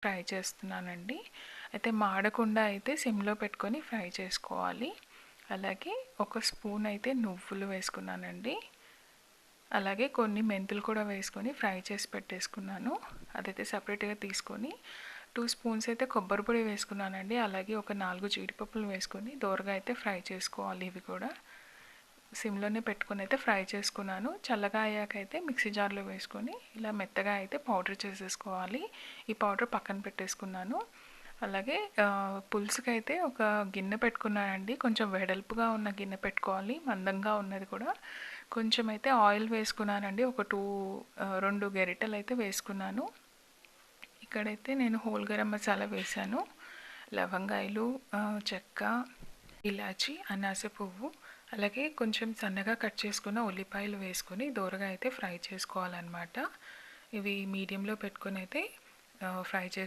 Fry చేస్తున్నానండి. అయితే మాడకుండా అయితే సిమ్లో పెట్టుకొని ఫ్రై చేసుకోవాలి. అలాగే ఒక స్పూన్ అయితే నువ్వులు వేసుకున్నానండి. అలాగే కొన్ని మెంతులు కూడా వేసుకొని ఫ్రై చేసి పెట్టేసుకున్నాను. అదైతే సపరేట్గా తీసుకొని 2 స్పూన్స్ అయితే కొబ్బరి పొడి వేసుకున్నానండి. అలాగే ఒక 4 జీడిపప్పులు వేసుకొని దోరగా అయితే ఫ్రై చేసుకోవాలి. ఇవి కూడా సిమ్లోనే పెట్టుకొని అయితే ఫ్రై చేసుకున్నాను. చల్లగా అయ్యాకైతే మిక్సీ జార్లో వేసుకొని ఇలా మెత్తగా అయితే పౌడర్ చేసేసుకోవాలి. ఈ పౌడర్ పక్కన పెట్టేసుకున్నాను. అలాగే పులుసుకైతే ఒక గిన్నె పెట్టుకున్నానండి. కొంచెం వెడల్పుగా ఉన్న గిన్నె పెట్టుకోవాలి, మందంగా ఉన్నది కూడా. కొంచెం అయితే ఆయిల్ వేసుకున్నానండి. ఒక 2 గరిటెలు అయితే వేసుకున్నాను. ఇక్కడైతే నేను హోల్ గరం మసాలా వేసాను. లవంగాయలు, చెక్క, ఇలాచి, అనాస పువ్వు, అలాగే కొంచెం సన్నగా కట్ చేసుకున్న ఉల్లిపాయలు వేసుకొని దోరగా అయితే ఫ్రై చేసుకోవాలన్నమాట. ఇవి మీడియంలో పెట్టుకొని అయితే ఫ్రై చేసుకోవాలి.